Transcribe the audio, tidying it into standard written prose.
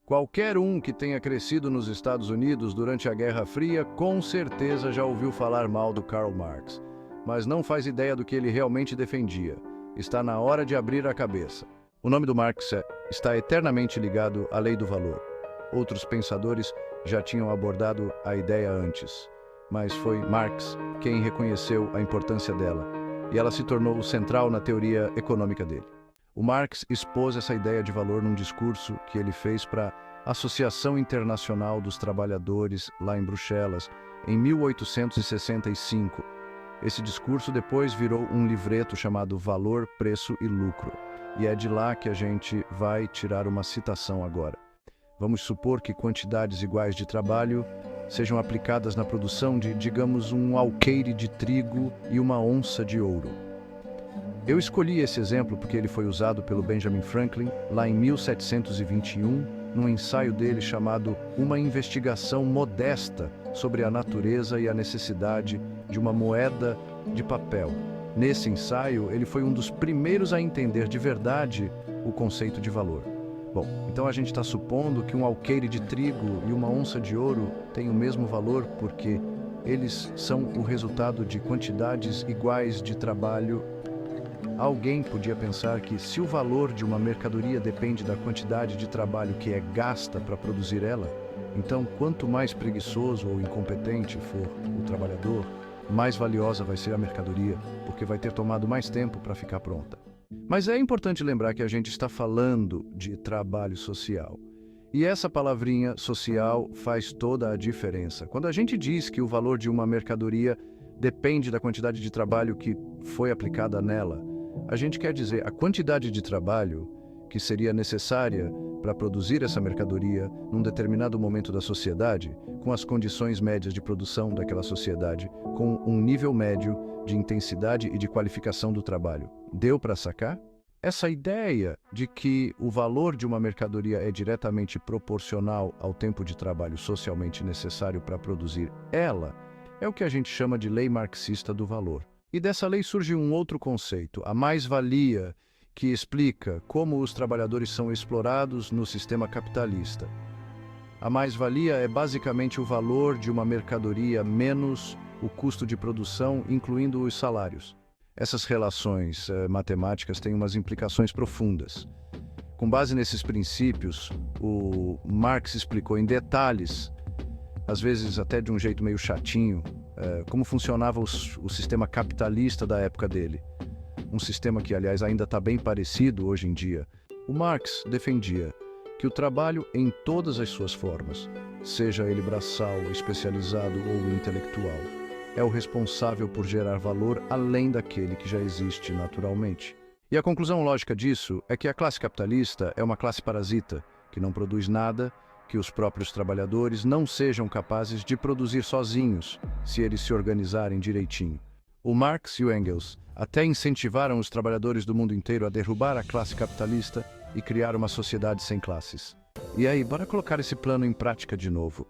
Qualquer um que tenha crescido nos Estados Unidos durante a Guerra Fria com certeza já ouviu falar mal do Karl Marx, mas não faz ideia do que ele realmente defendia. Está na hora de abrir a cabeça. O nome do Marx está eternamente ligado à lei do valor. Outros pensadores já tinham abordado a ideia antes, mas foi Marx quem reconheceu a importância dela, e ela se tornou central na teoria econômica dele. O Marx expôs essa ideia de valor num discurso que ele fez para a Associação Internacional dos Trabalhadores, lá em Bruxelas, em 1865. Esse discurso depois virou um livreto chamado Valor, Preço e Lucro, e é de lá que a gente vai tirar uma citação agora. Vamos supor que quantidades iguais de trabalho sejam aplicadas na produção de, digamos, um alqueire de trigo e uma onça de ouro. Eu escolhi esse exemplo porque ele foi usado pelo Benjamin Franklin lá em 1721, num ensaio dele chamado Uma Investigação Modesta sobre a Natureza e a Necessidade de uma Moeda de Papel. Nesse ensaio, ele foi um dos primeiros a entender de verdade o conceito de valor. Bom, então a gente está supondo que um alqueire de trigo e uma onça de ouro têm o mesmo valor porque eles são o resultado de quantidades iguais de trabalho. Alguém podia pensar que se o valor de uma mercadoria depende da quantidade de trabalho que é gasta para produzir ela, então quanto mais preguiçoso ou incompetente for o trabalhador, mais valiosa vai ser a mercadoria, porque vai ter tomado mais tempo para ficar pronta. Mas é importante lembrar que a gente está falando de trabalho social. E essa palavrinha social faz toda a diferença. Quando a gente diz que o valor de uma mercadoria depende da quantidade de trabalho que foi aplicada nela, a gente quer dizer a quantidade de trabalho que seria necessária para produzir essa mercadoria num determinado momento da sociedade, com as condições médias de produção daquela sociedade, com um nível médio de intensidade e de qualificação do trabalho. Deu para sacar? Essa ideia de que o valor de uma mercadoria é diretamente proporcional ao tempo de trabalho socialmente necessário para produzir ela é o que a gente chama de lei marxista do valor. E dessa lei surge um outro conceito, a mais-valia, que explica como os trabalhadores são explorados no sistema capitalista. A mais-valia é basicamente o valor de uma mercadoria menos o custo de produção, incluindo os salários. Essas relações matemáticas têm umas implicações profundas. Com base nesses princípios, o Marx explicou em detalhes, às vezes até de um jeito meio chatinho, como funcionava o sistema capitalista da época dele. Um sistema que, aliás, ainda está bem parecido hoje em dia. O Marx defendia que o trabalho em todas as suas formas, seja ele braçal, especializado ou intelectual, é o responsável por gerar valor além daquele que já existe naturalmente. E a conclusão lógica disso é que a classe capitalista é uma classe parasita, que não produz nada que os próprios trabalhadores não sejam capazes de produzir sozinhos, se eles se organizarem direitinho. O Marx e o Engels até incentivaram os trabalhadores do mundo inteiro a derrubar a classe capitalista e criar uma sociedade sem classes. E aí, bora colocar esse plano em prática de novo.